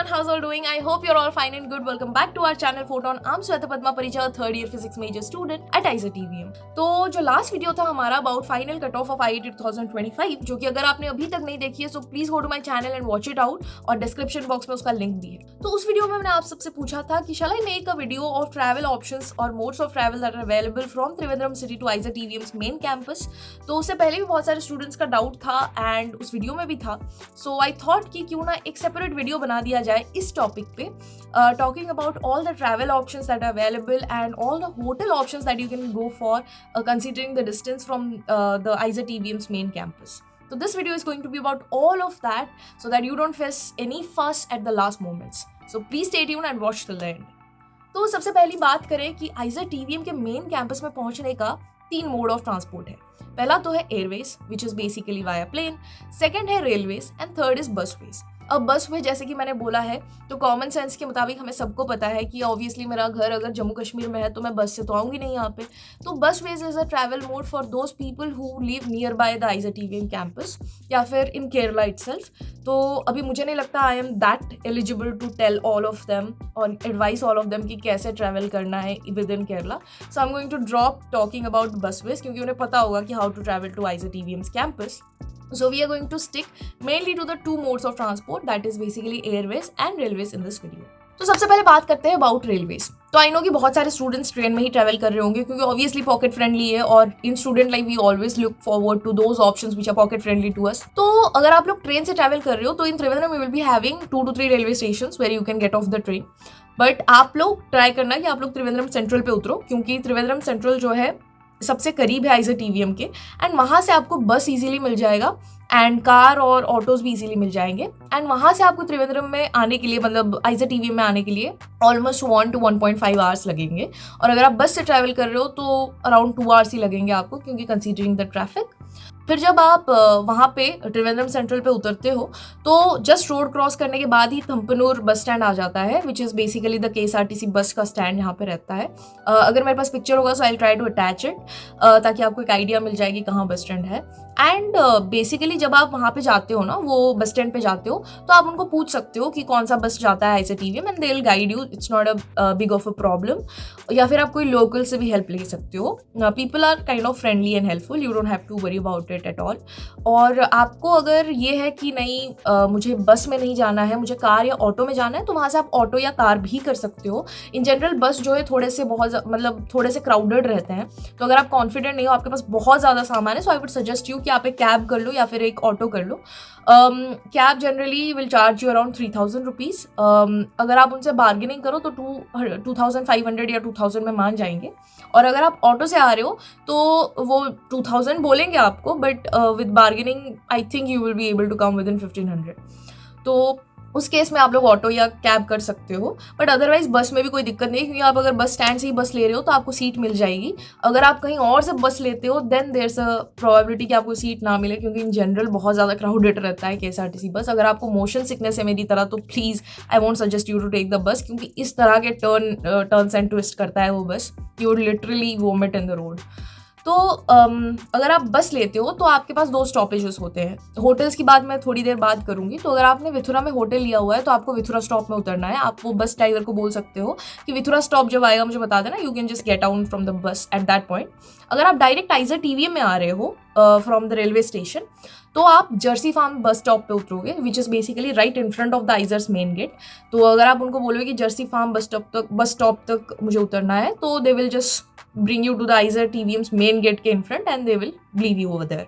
everyone, how's all doing? I hope you're all fine and good. Welcome back to our channel Photon. I'm Sweta Padma Paricha, third year physics major student at IISER TVM. तो जो last video था हमारा about final cut off IIT 2025, जो कि अगर आपने अभी तक नहीं देखी है so please go to my channel and watch it out, और डिस्क्रिप्शन बॉक्स में उसका लिंक भी है। तो उस वीडियो में मैंने आप सबसे पूछा था कि shall I make a video of travel options और modes of travel that are available from Trivandrum city to IISER TVM's main campus. तो उससे पहले भी बहुत सारे स्टूडेंट्स का डाउट था एंड उस वीडियो में भी था, सो आई थॉट कि क्यों ना एक सेपरेट वीडियो बना दिया जाए इस टॉपिक पे, talking about all the travel options that are available and all the hotel options that you can go for, considering the distance from the IISER TVM's main campus. So this video is going to be about all of that so that you don't face any fuss at the last moments. So please stay tuned and watch till the end. तो सबसे पहली बात करें कि IISER TVM के main campus में पहुंचने का 3 मोड ऑफ ट्रांसपोर्ट है। पहला तो है airways which is basically via plane, second है railways and third is busways. अब बस वे जैसे कि मैंने बोला है तो कॉमन सेंस के मुताबिक हमें सबको पता है कि ऑब्वियसली मेरा घर अगर जम्मू कश्मीर में है तो मैं बस से तो आऊँगी नहीं यहाँ पे। तो busways is a travel mode for those people who live near bye the IISER TVM campus या फिर इन केरला इटसेल्फ। तो अभी मुझे नहीं लगता I am that eligible to tell all of them और एडवाइस ऑल ऑफ देम कि कैसे ट्रैवल करना है within Kerala. So I am going to drop talking about busways क्योंकि उन्हें पता होगा कि how to travel to IISER TVM's campus. So we are going to stick mainly to the 2 modes of transport, that is basically airways and railways in this video. तो सबसे पहले बात करते हैं अबाउट रेलवेज। तो आई नो कि बहुत सारे स्टूडेंट्स ट्रेन में ही ट्रैवल कर रहे होंगे क्योंकि ऑब्वियसली पॉकेट फ्रेंडली है और in student life we always look forward to those options which are pocket friendly to us. तो अगर आप लोग ट्रेन से ट्रैवल कर रहे हो तो in Trivandrum we will be having 2 to 3 railway stations where you can get off the train. But आप लोग ट्राई करना कि आप लोग त्रिवेंद्रम सेंट्रल पे उतरो क्योंकि त्रिवेंद्रम सेंट्रल जो है सबसे करीब है IISER TVM के, एंड वहाँ से आपको बस इजीली मिल जाएगा एंड कार और ऑटोज भी इजीली मिल जाएंगे। एंड वहाँ से आपको त्रिवेंद्रम में आने के लिए मतलब IISER TVM में आने के लिए ऑलमोस्ट 1 to 1.5 आवर्स लगेंगे, और अगर आप बस से ट्रैवल कर रहे हो तो अराउंड 2 आवर्स ही लगेंगे आपको क्योंकि कंसीडरिंग द ट्रैफिक। फिर जब आप वहाँ पे त्रिवेंद्रम सेंट्रल पे उतरते हो तो जस्ट रोड क्रॉस करने के बाद ही थम्पनूर बस स्टैंड आ जाता है विच इज़ बेसिकली द KSRTC बस का स्टैंड यहाँ पे रहता है। अगर मेरे पास पिक्चर होगा so I try to attach it ताकि आपको एक आइडिया मिल जाएगी कहाँ बस स्टैंड है। एंड बेसिकली जब आप वहाँ पे जाते हो ना, वो बस स्टैंड पे जाते हो तो आप उनको पूछ सकते हो कि कौन सा बस जाता है IISER TVM and they will guide you, it's not a big of a problem. या फिर आप कोई लोकल से भी हेल्प ले सकते हो। People are kind of friendly and helpful, you don't have to worry about it at all. और आपको अगर ये है कि नहीं मुझे बस में नहीं जाना है, मुझे कार या ऑटो में जाना है, तो वहाँ से आप ऑटो या कार भी कर सकते हो। इन जनरल बस जो है थोड़े से थोड़े से क्राउडेड रहते हैं, तो अगर आप कॉन्फिडेंट नहीं हो, आपके पास बहुत ज़्यादा सामान है, सो आई वुड सजेस्ट यू कि आप एक कैब कर लो या फिर एक ऑटो कर लो। Cab generally will charge you around 3000 rupees. अगर आप उनसे बार्गेनिंग करो तो 2500 या 2000 में मान जाएंगे। और अगर आप ऑटो से आ रहे हो तो वो 2000 बोलेंगे आपको, but with bargaining I think you will be able to come within 1500। तो उस केस में आप लोग ऑटो या कैब कर सकते हो, बट अदरवाइज बस में भी कोई दिक्कत नहीं है क्योंकि आप अगर बस स्टैंड से ही बस ले रहे हो तो आपको सीट मिल जाएगी। अगर आप कहीं और से बस लेते हो then there is a probability कि आपको सीट ना मिले क्योंकि इन जनरल बहुत ज़्यादा क्राउडेड रहता है KSRTC बस। अगर आपको मोशन सिकनेस है मेरी तरह तो please I won't suggest you to take the bus क्योंकि इस तरह के टर्न्स एंड ट्विस्ट करता है वो बस, you would literally vomit in the road. तो अगर आप बस लेते हो तो आपके पास 2 स्टॉपेजेस होते हैं। होटल्स की बात मैं थोड़ी देर बाद करूंगी। तो अगर आपने विथुरा में होटल लिया हुआ है तो आपको विथुरा स्टॉप में उतरना है। आप वो बस ड्राइवर को बोल सकते हो कि विथुरा स्टॉप जब आएगा मुझे बता देना, you can just get out from the bus at that point. अगर आप डायरेक्ट IISER TVM में आ रहे हो फ्रॉम द रेलवे स्टेशन तो आप जर्सी फार्म बस स्टॉप पे उतरोगे which is basically right in front of the IISER's main gate. तो अगर आप उनको बोलोगे कि जर्सी फार्म बस स्टॉप तक मुझे उतरना है तो they will just bring you to the IISER TVM's main gate के in front and they will leave you over there।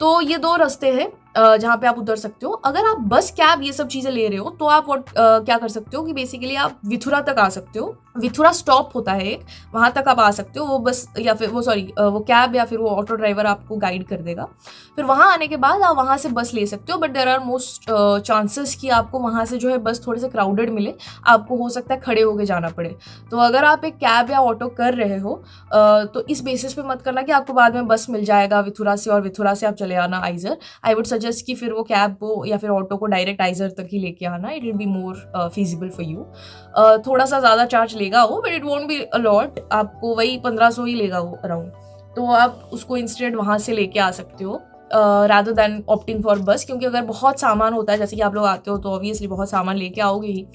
तो ये 2 रास्ते हैं जहाँ पे आप उतर सकते हो। अगर आप बस कैब ये सब चीज़ें ले रहे हो तो आप क्या कर सकते हो कि बेसिकली आप विथुरा तक आ सकते हो। विथुरा स्टॉप होता है एक, वहाँ तक आप आ सकते हो। वो बस या फिर वो कैब या फिर वो ऑटो ड्राइवर आपको गाइड कर देगा। फिर वहाँ आने के बाद आप वहाँ से बस ले सकते हो, but there are most chances कि आपको वहाँ से जो है बस थोड़े से क्राउडेड मिले, आपको हो सकता है खड़े होके जाना पड़े। तो अगर आप एक कैब या ऑटो कर रहे हो तो इस बेसिस पे मत करना कि आपको बाद में बस मिल जाएगा विथुरा से और विथुरा से आप चले आना IISER। आई वुड सजेस्ट कि फिर वो कैब को या फिर ऑटो को डायरेक्ट IISER तक ही लेके आना, it will be more feasible for you. थोड़ा सा ज़्यादा चार्ज लेगा वो, but it won't be a lot, आपको वही 1500 ही लेगा वो अराउंड। तो आप उसको इंस्टेंट वहाँ से लेके आ सकते हो रादर देन ऑप्टिंग फॉर बस, क्योंकि अगर बहुत सामान होता है, जैसे कि आप लोग आते हो तो ऑब्वियसली बहुत सामान लेके आओगे ही,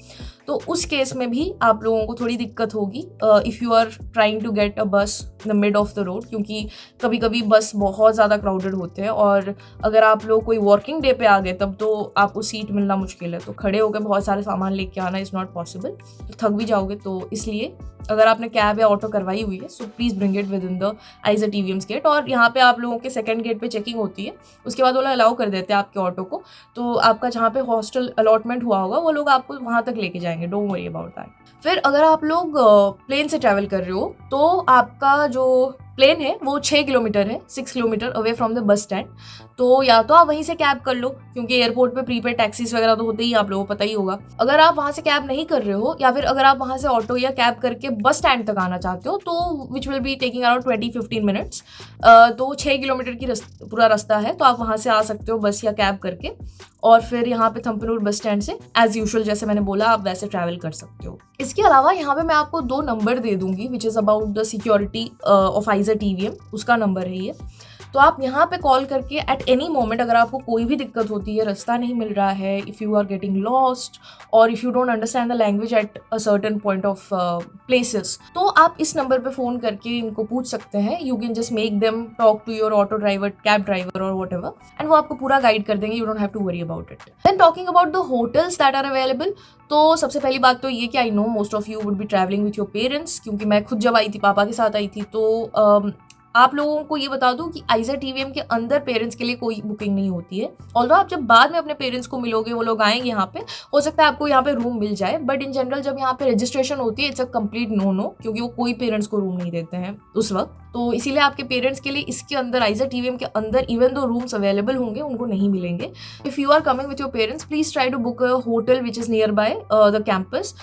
तो उस केस में भी आप लोगों को थोड़ी दिक्कत होगी if you are trying to get a bus in the mid of the road, क्योंकि कभी कभी बस बहुत ज़्यादा क्राउडेड होते हैं और अगर आप लोग कोई वर्किंग डे पे आ गए तब तो आपको सीट मिलना मुश्किल है, तो खड़े होकर बहुत सारे सामान लेके आना इज़ नॉट पॉसिबल, तो थक भी जाओगे। तो इसलिए अगर आपने कैब या ऑटो करवाई हुई है so please bring it within the IISER TVM's gate, और यहाँ पे आप लोगों के सेकंड गेट पे चेकिंग होती है, उसके बाद वो लोग अलाउ कर देते हैं आपके ऑटो को, तो आपका जहाँ पे हॉस्टल अलॉटमेंट हुआ होगा वो लोग आपको वहाँ तक लेके जाएंगे, डोंट वरी अबाउट दैट। फिर अगर आप लोग प्लेन से ट्रैवल कर रहे हो तो आपका जो प्लेन है वो 6 किलोमीटर है, 6 kilometre away from the bus stand, तो या तो आप वहीं से कैब कर लो, क्योंकि एयरपोर्ट पे प्रीपेड टैक्सीज वगैरह तो होते ही, आप लोगों को पता ही होगा। अगर आप वहाँ से कैब नहीं कर रहे हो या फिर अगर आप वहाँ से ऑटो या कैब करके बस स्टैंड तक आना चाहते हो तो which will be taking around 20-15 minutes, तो 6 किलोमीटर की पूरा रास्ता है, तो आप वहाँ से आ सकते हो बस या कैब करके, और फिर यहाँ पे थम्पनूर बस स्टैंड से एज यूजुअल जैसे मैंने बोला आप वैसे ट्रैवल कर सकते हो। इसके अलावा यहाँ पे मैं आपको 2 नंबर दे दूंगी which is about the security of आइजर TVM, उसका नंबर है ये, तो आप यहाँ पे कॉल करके एट एनी मोमेंट अगर आपको कोई भी दिक्कत होती है, रास्ता नहीं मिल रहा है, if you are getting lost और if you don't understand the language at a certain point of places, तो आप इस नंबर पे फ़ोन करके इनको पूछ सकते हैं। You can just make them talk to your auto driver, cab driver और वट एवर, एंड वो आपको पूरा गाइड कर देंगे, you don't have to worry about it. Then talking about the hotels that are available, तो सबसे पहली बात तो ये कि I know most of you would be travelling with your parents, क्योंकि मैं खुद जब आई थी पापा के साथ आई थी, तो आप लोगों को ये बता दूं कि आइजर टीवीएम के अंदर पेरेंट्स के लिए कोई बुकिंग नहीं होती है। ऑल्दो आप जब बाद में अपने पेरेंट्स को मिलोगे, वो लोग आएंगे यहाँ पे, हो सकता है आपको यहाँ पे रूम मिल जाए, बट इन जनरल जब यहाँ पे रजिस्ट्रेशन होती है इट्स अ कंप्लीट नो, क्योंकि वो कोई पेरेंट्स को रूम नहीं देते हैं उस वक्त, तो इसीलिए आपके पेरेंट्स के लिए इसके अंदर आइजर टीवीएम के अंदर इवन दो रूम्स अवेलेबल होंगे उनको नहीं मिलेंगे। If you are coming with your parents please try to book a hotel which is near by the campus.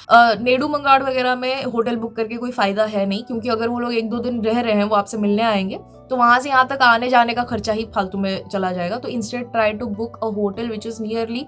Nedumangad वगैरह में होटल बुक करके कोई फायदा है नहीं, क्योंकि अगर वो लोग 1-2 दिन रह रहे हैं, वो आपसे मिलने आएंगे, तो वहां से यहाँ तक आने जाने का खर्चा ही फालतू में चला जाएगा। तो instead try to book a hotel which is nearly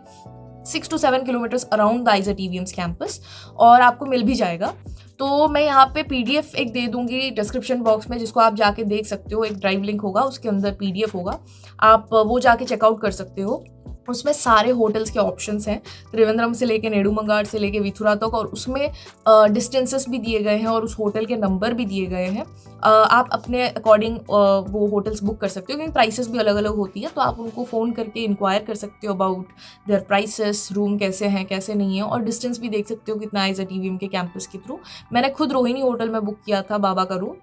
6 to 7 kilometres around the IISER TVM's campus, और आपको मिल भी जाएगा। तो मैं यहाँ पे पीडीएफ एक दे दूंगी डिस्क्रिप्शन बॉक्स में, जिसको आप जाके देख सकते हो, एक ड्राइव लिंक होगा, उसके अंदर पीडीएफ होगा, आप वो जाके चेकआउट कर सकते हो। उसमें सारे होटल्स के ऑप्शंस हैं, त्रिवेंद्रम से लेके नेडूमंगाड़ से लेके विथुरा तक, और उसमें डिस्टेंसेस भी दिए गए हैं और उस होटल के नंबर भी दिए गए हैं। आप अपने अकॉर्डिंग वो होटल्स बुक कर सकते हो, क्योंकि प्राइसेस भी अलग अलग होती है, तो आप उनको फ़ोन करके इंक्वायर कर सकते हो अबाउट देयर प्राइसेस, रूम कैसे हैं कैसे नहीं है, और डिस्टेंस भी देख सकते हो कितना आइजर टीवीएम के कैंपस के थ्रू। मैंने खुद रोहिणी होटल में बुक किया था बाबा का room,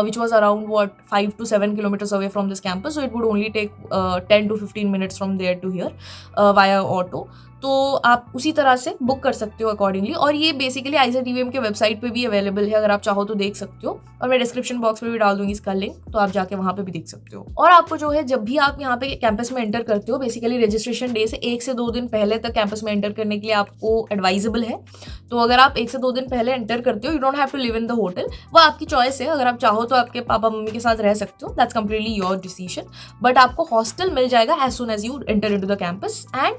which was around 5 to 7 kilometers away from this campus, so it would only take 10 to 15 minutes from there to here via auto. तो आप उसी तरह से बुक कर सकते हो अकॉर्डिंगली, और ये बेसिकली आइजर टीवीएम के वेबसाइट पे भी अवेलेबल है, अगर आप चाहो तो देख सकते हो, और मैं डिस्क्रिप्शन बॉक्स में भी डाल दूंगी इसका लिंक, तो आप जाके वहाँ पे भी देख सकते हो। और आपको जो है जब भी आप यहाँ पे कैंपस में एंटर करते हो, बेसिकली रजिस्ट्रेशन डे से 1 से 2 दिन पहले तक कैंपस में एंटर करने के लिए आपको एडवाइजेबल है। तो अगर आप 1 से 2 दिन पहले एंटर करते हो, you don't have to live in the hotel, वो आपकी चॉइस है, अगर आप चाहो तो आपके पापा मम्मी के साथ रह सकते हो, that's completely your decision, but आपको हॉस्टल मिल जाएगा as soon as you enter into the campus. And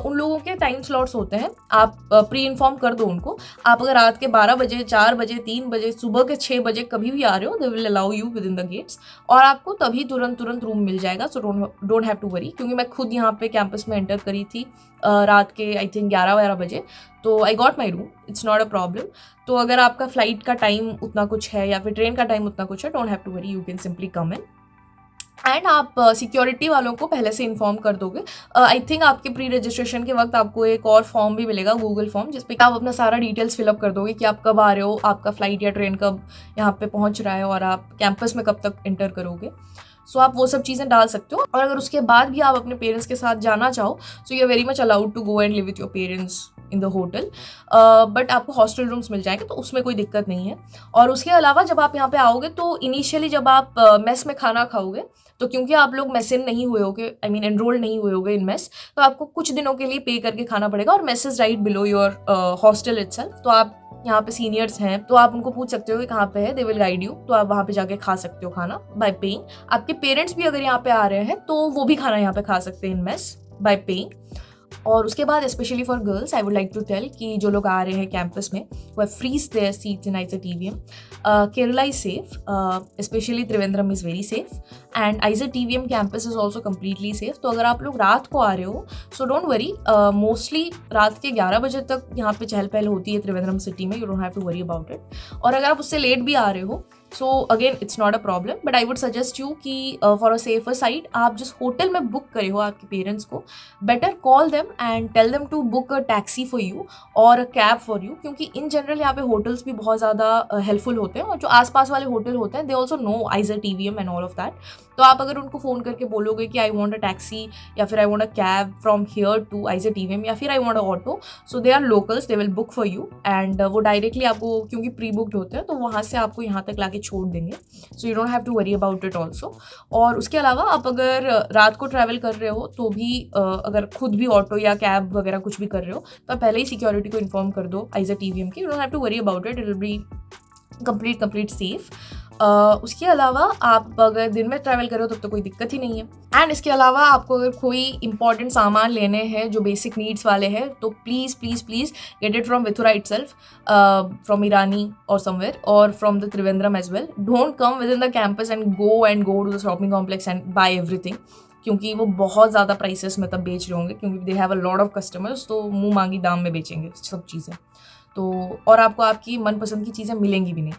उन लोगों के टाइम स्लॉट्स होते हैं, आप प्री इन्फॉर्म कर दो उनको। आप अगर रात के 12 बजे, 4 बजे, 3 बजे, सुबह के 6 बजे कभी भी आ रहे हो, they will allow you within the gates, और आपको तभी तुरंत रूम मिल जाएगा। So don't have to worry, क्योंकि मैं खुद यहाँ पे कैंपस में एंटर करी थी रात के आई थिंक 11-12 बजे, तो I got my room, it's not a problem. तो अगर आपका फ्लाइट का टाइम उतना कुछ है या फिर ट्रेन का टाइम उतना कुछ है, don't have to worry, you can simply come in. And आप सिक्योरिटी वालों को पहले से इन्फॉर्म कर दोगे। आई थिंक आपके प्री रजिस्ट्रेशन के वक्त आपको एक और फॉर्म भी मिलेगा, गूगल फॉर्म, जिसपे आप अपना सारा डिटेल्स फिलअप कर दोगे कि आप कब आ रहे हो, आपका फ्लाइट या ट्रेन कब यहाँ पे पहुँच रहा है, और आप कैंपस में कब तक एंटर करोगे। सो आप वो सब चीज़ें डाल सकते हो, और अगर उसके बाद भी आप अपने पेरेंट्स के साथ जाना चाहो, so you are very much allowed to go and live with your parents in the hotel, but आपको हॉस्टल रूम्स मिल जाएंगे, तो उसमें कोई दिक्कत नहीं है। और उसके अलावा जब आप यहाँ पे आओगे, तो इनिशियली जब आप मेस में खाना खाओगे, तो क्योंकि आप लोग मेस इन नहीं हुए होगे, आई मीन एनरोल्ड नहीं हुए होगे इन मेस, तो आपको कुछ दिनों के लिए पे करके खाना पड़ेगा, और mess is right below your hostel itself. तो आप यहाँ पे सीनियर्स हैं, तो आप उनको पूछ सकते हो कि कहाँ पे है, दे विल गाइड यू, तो आप वहाँ पे जाके खा सकते हो खाना बाय पेइंग। आपके पेरेंट्स भी अगर यहाँ पे आ रहे हैं, तो वो भी खाना यहाँ पे खा सकते हैं इन मेस बाय पेइंग। और उसके बाद specially for girls I would like to tell कि जो लोग आ रहे हैं कैंपस में वो freeze their seats in IISER TVM. Kerala is safe, especially Trivandrum is very safe, and Aizer TVM campus is also completely safe. तो अगर आप लोग रात को आ रहे हो सो डोंट वरी, मोस्टली रात के 11 बजे तक यहाँ पे चहल पहल होती है त्रिवेंद्रम सिटी में. You don't have to worry about it. और अगर आप उससे लेट भी आ रहे हो so again it's not a problem, but I would suggest you कि फॉर अ सेफर साइड आप जिस होटल में बुक करे हो आपके पेरेंट्स को, better call them and tell them to book a taxi for you और अ कैब फॉर यू, क्योंकि इन जनरल यहाँ पे होटल्स भी बहुत ज़्यादा हेल्पफुल होते हैं और जो आसपास वाले होटल होते हैं they also know IISER TVM and all of that. तो आप अगर उनको फ़ोन करके बोलोगे कि आई वॉन्ट अ टैक्सी या फिर I want a cab from here to IISER TVM या फिर I want a auto, so they are locals, they will book for you and वो डायरेक्टली आपको, क्योंकि प्री बुक्ड होते हैं तो वहाँ से आपको यहाँ तक लाके छोड़ देंगे. So you don't have to worry about it also. और उसके अलावा आप अगर रात को ट्रैवल कर रहे हो तो भी अगर खुद भी ऑटो या कैब वगैरह कुछ भी कर रहे हो तो आप पहले ही सिक्योरिटी को इन्फॉर्म कर दो आइजर TVM की. You don't have to worry about it, it will be complete safe. उसके अलावा आप अगर दिन में ट्रैवल करो तब तो कोई दिक्कत ही नहीं है. एंड इसके अलावा आपको अगर कोई इंपॉर्टेंट सामान लेने हैं जो बेसिक नीड्स वाले हैं तो please please please get it from Vithura itself, from Irani और समवेयर, और from the Trivandrum as well. Don't come within the campus and go to the shopping complex and buy everything, क्योंकि वो बहुत ज़्यादा प्राइसेस में तब बेच रहे होंगे, क्योंकि they have a lot of customers, तो मुँह मांगी दाम में बेचेंगे सब चीज़ें. तो और आपको आपकी मनपसंद की चीज़ें मिलेंगी भी नहीं.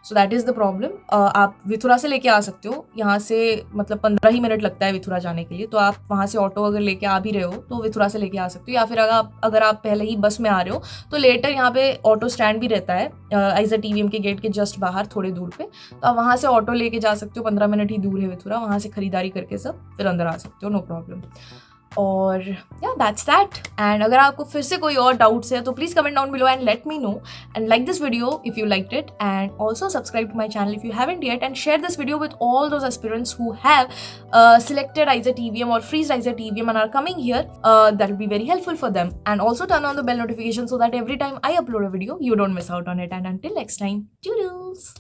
So that is the problem. आप विथुरा से लेके आ सकते हो, यहाँ से मतलब 15 ही मिनट लगता है विथुरा जाने के लिए, तो आप वहाँ से ऑटो अगर लेके आ भी रहे हो तो विथुरा से लेके आ सकते हो, या फिर अगर आप पहले ही बस में आ रहे हो तो लेटर यहाँ पे ऑटो स्टैंड भी रहता है आइजर TVM के गेट के जस्ट बाहर थोड़े दूर पे, तो आप वहाँ से ऑटो लेके जा सकते हो. 15 मिनट ही दूर है विथुरा, वहाँ से खरीदारी करके सब फिर अंदर आ सकते हो, नो प्रॉब्लम. और या दैट्स दैट. एंड अगर आपको फिर से कोई और डाउट्स है तो please comment down below and let me know, and like this video if you liked it, and also subscribe to my channel if you haven't yet, and share this video with all those aspirants who have selected Aizer TVM or freeze Aizer TVM and are coming here. That will be very helpful for them. And also turn on the bell notification so that every time I upload a video you don't miss out on it. And until next time, toodles.